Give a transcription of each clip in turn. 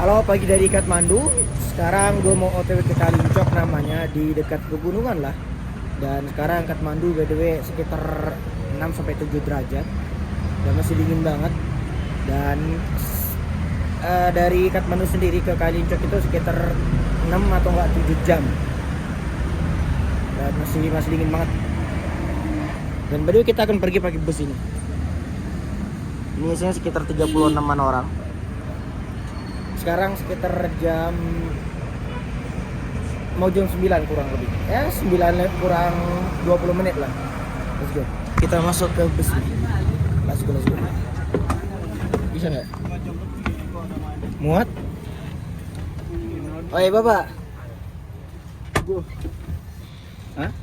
Halo, pagi dari Kathmandu. Sekarang gue mau OTW ke Kalincok, namanya di dekat pegunungan lah. Dan sekarang Kathmandu by the way sekitar 6-7 derajat dan masih dingin banget. Dan dari Kathmandu sendiri ke Kalincok itu sekitar 6 atau enggak 7 jam. Dan masih dingin banget. Dan by the way kita akan pergi pakai bus ini. Ini isinya sekitar 36-an orang. Sekarang sekitar mau jam 9 kurang lebih. Ya 9 kurang 20 menit lah. Let's go. Kita masuk ke bus. Let's go. Bisa nggak? Muat? Oh iya Bapak. Go. Hah?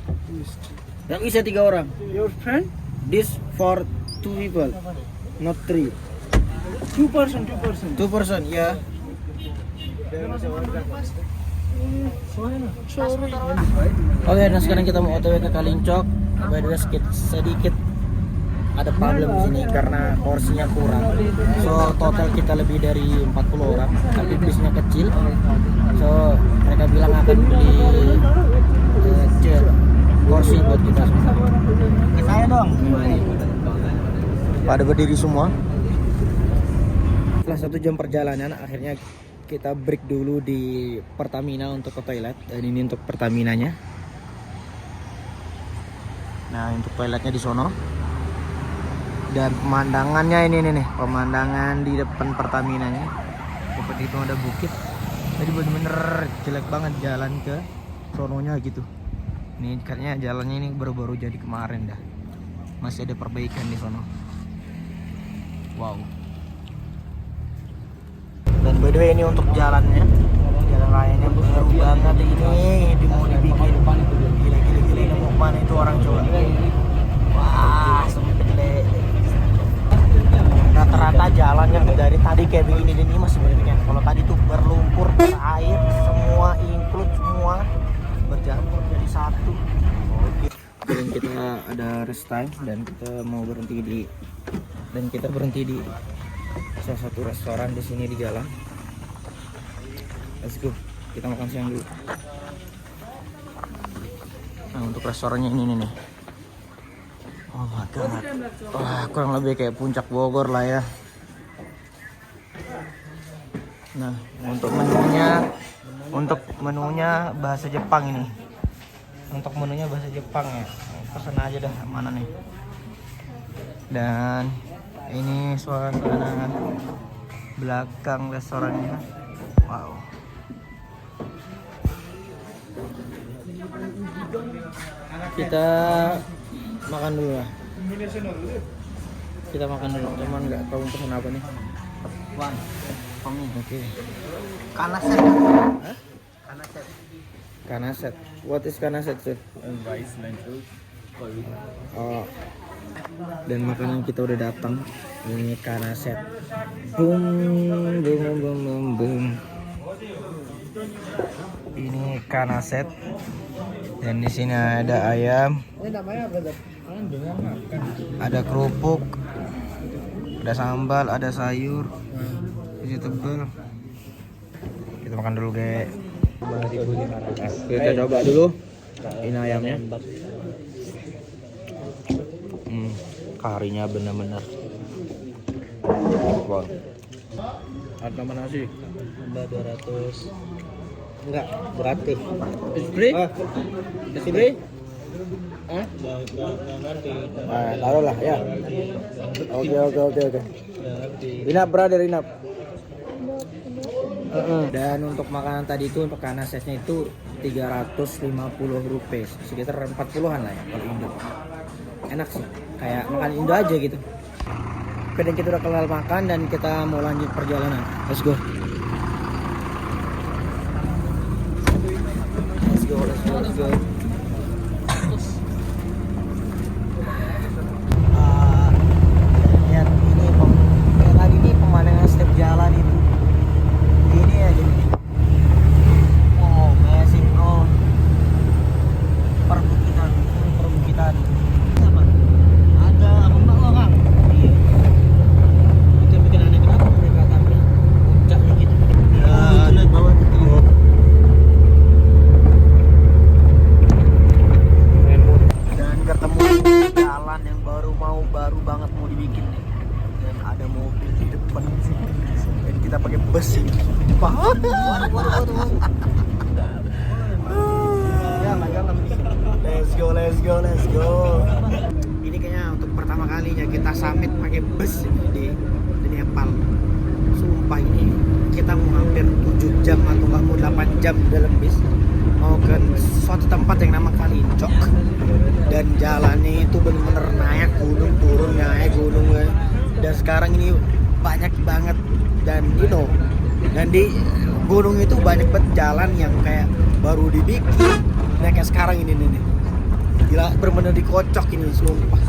Yang bisa 3 orang. Your friend? This for 2 people, not 3. 2 person. 2 person, ya. Sorry. Oke, nah sekarang kita mau OTW ke Kalincok. By the way sedikit ada problem di sini karena porsinya kurang. So total kita lebih dari 40 orang, tapi bisnya kecil. So mereka bilang akan beli porsi buat kita semua. Kita ya dong. Pada berdiri semua. Setelah 1 jam perjalanan, akhirnya kita break dulu di Pertamina untuk ke toilet. Dan ini untuk Pertaminanya. Nah, untuk toiletnya di sono. Dan pemandangannya ini nih, pemandangan di depan Pertaminanya. Seperti itu ada bukit. Tadi bener-bener jelek banget jalan ke sononya gitu. Ini kayaknya jalannya ini baru-baru jadi kemarin dah. Masih ada perbaikan di sono. Wow. Dan by the way ini untuk jalannya, jalan rayanya baru banget ini, mau dibikin. Gila ini mau mana itu orang coba. Wah sempit deh. Rata-rata jalannya dari tadi kayak begini dan ini masih begini. Kalau tadi tuh berlumpur, berair, semua include semua bercampur jadi satu. Dan kita ada rest time dan kita mau berhenti di salah satu restoran di sini di jalan. Let's go. Kita makan siang dulu. Nah, untuk restorannya ini nih. Oh my god. Wah, kurang lebih kayak puncak Bogor lah ya. Nah, untuk menunya bahasa Jepang ini. Untuk menunya bahasa Jepang ya. Pesan aja dah mana nih. Dan ini suasana belakang restorannya. Wow. Kita makan dulu lah. Kita makan dulu. Cuman nggak tahu pesan apa nih. One. For me. Oke. Kanaset. Hah? Kanaset. Kanaset. What is kanaset sir? Rice, lentils. Oh. Dan makanan kita udah datang. Ini kanaset. Boom. Ini kanaset. Dan di sini ada ayam. Ada kerupuk. Ada sambal, ada sayur. Vegetable. Kita makan dulu, Ge. Kita coba dulu. Ini ayamnya. Karinya bener-bener. Wow. Ada nama nasi. Tambah 200. Enggak, berarti. Free? Free? Hah? Ngerti. Nah, taruh lah ya. Oke. Inap brother, inap. Dan untuk makanan tadi itu, untuk kanasetnya itu 350 rupiah, sekitar 40-an lah ya kalau Indo. Enak sih, kayak makan Indo aja gitu. Oke, dan kita udah kelar makan dan kita mau lanjut perjalanan. Let's go. Lihat ini kayak tadi nih pemandangan setiap jalan itu. Ini aja nih. Oh, amazing bro. Perbukitan. Apa? Ada ombak loh, Kang. Iya. Itu bikin aneh kenapa mereka tapi puncaknya gitu. Ya. Sumpah. Let's go. Ini kayaknya untuk pertama kalinya kita summit pakai bus di Nepal. Sumpah ini kita mau hampir 7 jam atau nggak mau 8 jam dalam bis mau ke suatu tempat yang nama Kalincok, dan jalannya itu bener-bener naik gunung turun naik gunung ya. Dan sekarang ini banyak banget dan dan di gunung itu banyak banget jalan yang kayak baru dibikin. Nah kayak sekarang ini nih. Gila, bener-bener dikocok ini, sumpah.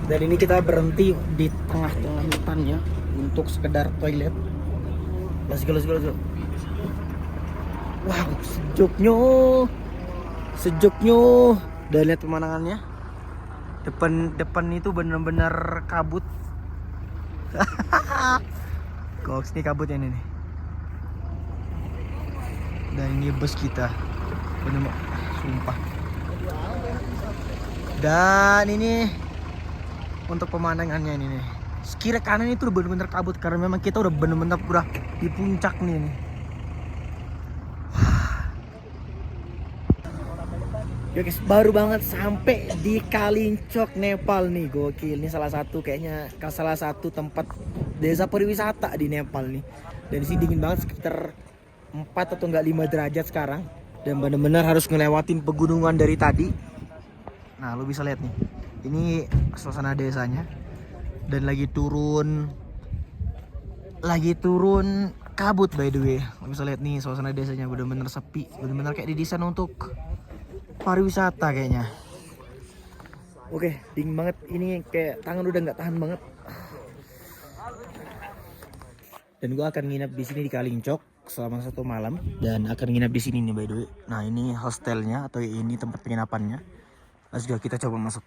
Dan ini kita berhenti di tengah-tengah hutannya untuk sekedar toilet. Let's go. Wow, sejuknya. Dan lihat pemandangannya. Depan itu bener-bener kabut. Goks, nih kabutnya ini nih. Dan ini bus kita. Bener, sumpah. Dan ini untuk pemandangannya ini nih. Kiri kanan itu udah bener-bener kabut karena memang kita udah bener-bener udah di puncak nih. Ya guys, baru banget sampai di Kalincok, Nepal nih. Gokil, ini salah satu tempat desa pariwisata di Nepal nih. Dan di sini dingin banget, sekitar 4 atau enggak 5 derajat sekarang. Dan benar-benar harus ngelewatin pegunungan dari tadi. Nah, lu bisa lihat nih. Ini suasana desanya. Dan lagi turun kabut by the way. Lu bisa lihat nih suasana desanya benar-benar sepi, benar-benar kayak didesain untuk pariwisata kayaknya. Oke, dingin banget. Ini kayak tangan udah nggak tahan banget. Dan gua akan nginep di sini di Kalincok selama 1 malam dan akan nginep di sini nih by the way. Nah, ini hostelnya atau ini tempat penginapannya. Let's go, kita coba masuk.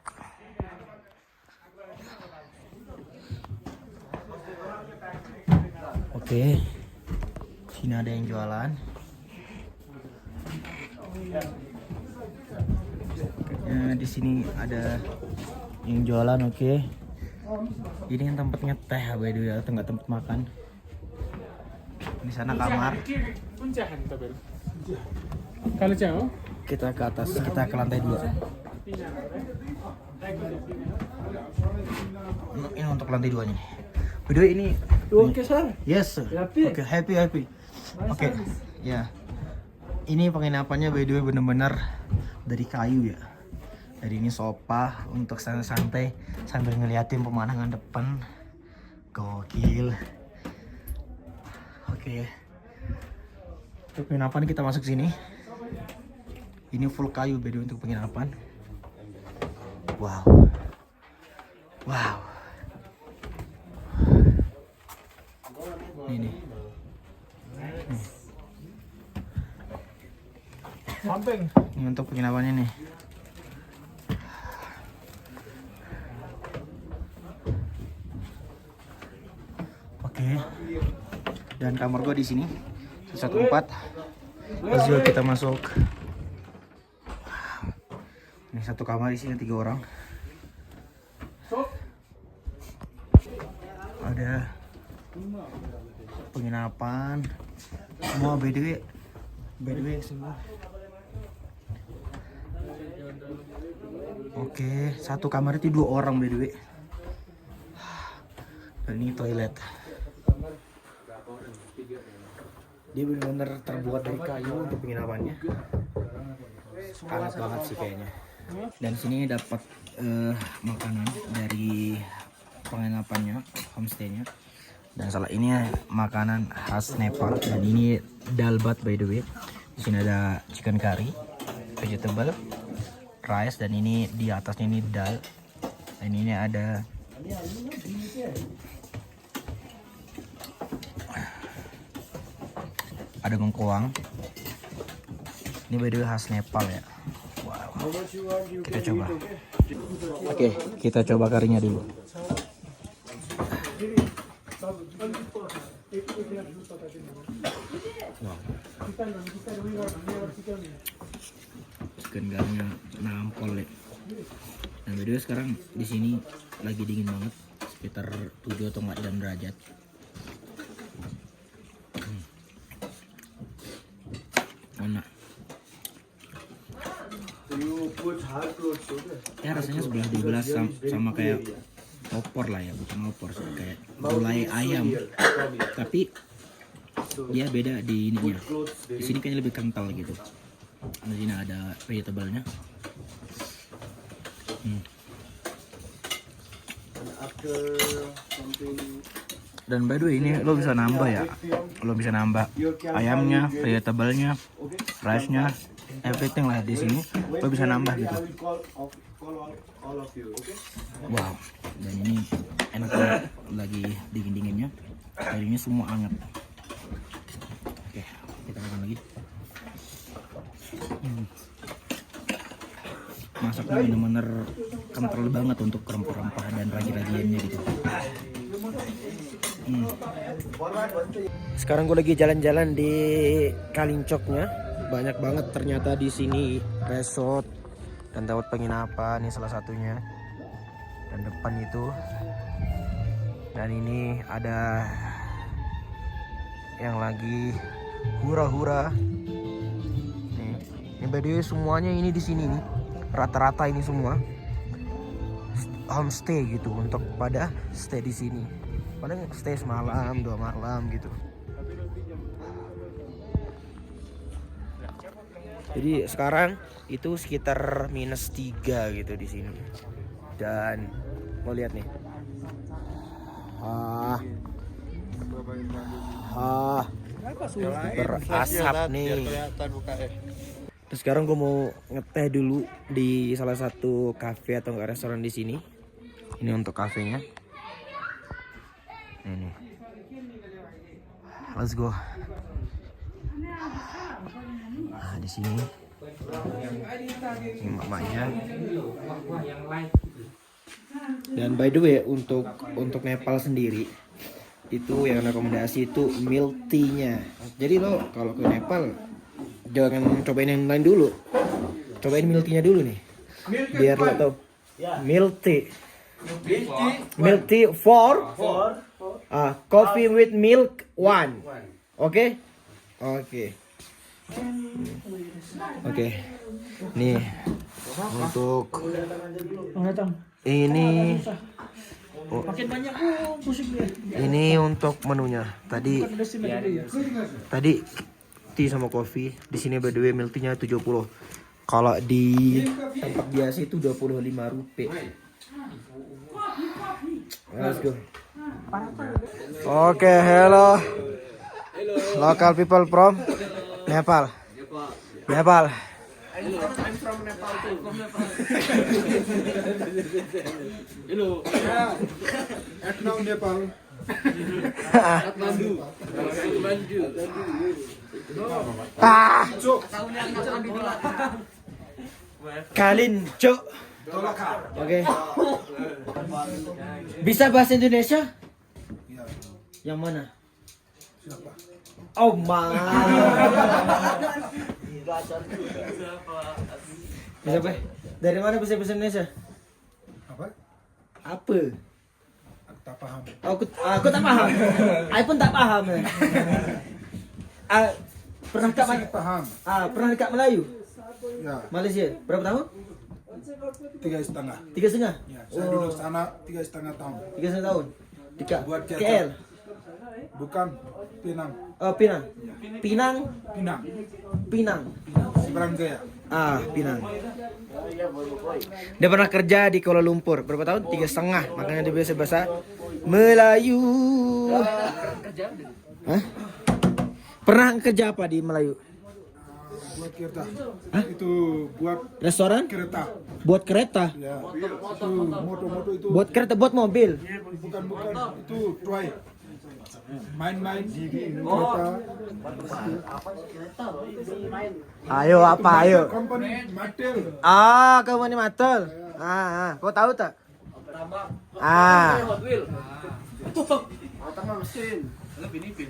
Oke. Sini ada yang jualan. Di sini ada yang jualan, oke. Ini yang tempatnya teh by the way, atau enggak tempat makan. Di sana kamar. Kita ke atas, kita ke lantai 2. Ini untuk lantai 2 nya. By the way ini Oke, sir. yes. Oke, happy. Oke. Ya. Ini penginapannya by the way bener-bener dari kayu ya. Dari ini sofa untuk santai-santai sambil ngeliatin pemandangan depan. Gokil. Oke. Untuk penginapan kita masuk sini. Ini full kayu by the way untuk penginapan. Wow. Ini. Ini untuk penginapannya nih. Oke. Dan kamar gua di sini 114. Terus juga kita masuk. Ini satu kamar isinya 3 orang. Ada penginapan semua by the way semua. Oke, satu kamar itu 2 orang by the way. Dan ini toilet. Dia benar-benar terbuat dari kayu untuk penginapannya. Panas banget sih kayaknya. Dan sini dapat makanan dari penginapannya, homestaynya. Dan salah ini makanan khas Nepal. Dan ini dalbat by the way. Di sini ada chicken curry, vegetable, rice, dan ini di atasnya ini dal. Dan ini ada bengkoang. Ini by the way khas Nepal ya. Wow. Kita coba. Oke, kita coba karinya dulu. Wow. Chicken curry-nya nampol ya. Nah, by the way sekarang di sini lagi dingin banget, sekitar 7 atau 4 derajat. Ya rasanya sebelah 12 sama kayak opor lah ya, bukan opor sih, kayak gulai ayam. Tapi dia beda di ininya. Di sini kayaknya lebih kental gitu. Di sini ada vegetable-nya. Dan by the way ini lo bisa nambah ya, lo bisa nambah ayamnya, vegetable-nya, rice-nya, everything lah di sini lo bisa nambah gitu. Wow, dan ini enak banget lagi dingin-dinginnya, airnya semua hangat. Oke, kita makan lagi. Masaknya bener-bener kental banget untuk rempah-rempah dan ragi-ragiannya gitu. Sekarang gue lagi jalan-jalan di Kalincoknya. Banyak banget ternyata di sini resort dan tempat penginapan, ini salah satunya. Dan depan itu, dan ini ada yang lagi hura-hura. Ini by the way semuanya ini di sini nih, rata-rata ini semua homestay gitu, untuk pada stay di sini. Paling stay semalam, 2 malam gitu. Jadi sekarang itu sekitar -3 gitu di sini. Dan mau lihat nih. Berasap nih. Terus sekarang gue mau ngeteh dulu di salah satu cafe atau enggak restoran di sini. Ini untuk kafenya. Ini. Let's go. Nah, di sini. Ini mamanya. Dan by the way untuk Nepal sendiri itu yang rekomendasi itu milk tea-nya. Jadi lo kalau ke Nepal jangan cobain yang lain dulu. Cobain milk tea-nya dulu nih. Biar lo tau. Milk tea. Milk tea 4. Coffee with milk 1. Oke? Oke. Oke. Nih untuk ini. Ini untuk menunya. Tadi tea sama kopi. Di sini by the way milk tea-nya 70. Kalau di tempat biasa itu 25 rupiah. Let's go. Oke, hello. Local people from Nepal. Nepal. Hello, I'm from Nepal too. From Nepal. Hello. Etno Nepal. Kathmandu. Kathmandu. Kalin, Cuk. Oke. Bisa bahasa Indonesia? Yang mana? Siapa? Oh my. Bisa apa? Dari mana bisa bahasa Indonesia? Apa? Apa? Aku tak paham. Aku tak paham. Aku pun tak paham. Pernah dekat Saya paham. pernah dekat Melayu? Ya, Malaysia. Berapa tahun? 3,5. 3,5. Ya, saya duduk sana 3,5 tahun. 3,5 tahun. Dekat Buat kerja. KL. Bukan Penang. Pinang. Pinang. Pinang. Pinang. Seberang Jaya. Pinang. Dia pernah kerja di Kuala Lumpur. Berapa tahun? 3,5. Makanya dia biasa bahasa Melayu. Hah? Pernah kerja apa di Melayu? Buat kereta. Itu buat Restoran? kereta. Buat kereta? Ya, itu motor-motor itu. Buat kereta, buat mobil? Bukan, itu toy. Main-main kereta. Ayo apa ayo? Company Mattel. Kamu ini Mattel. Kau tahu tak? Hot Wheel. Tengah mesin. Lebih nipin.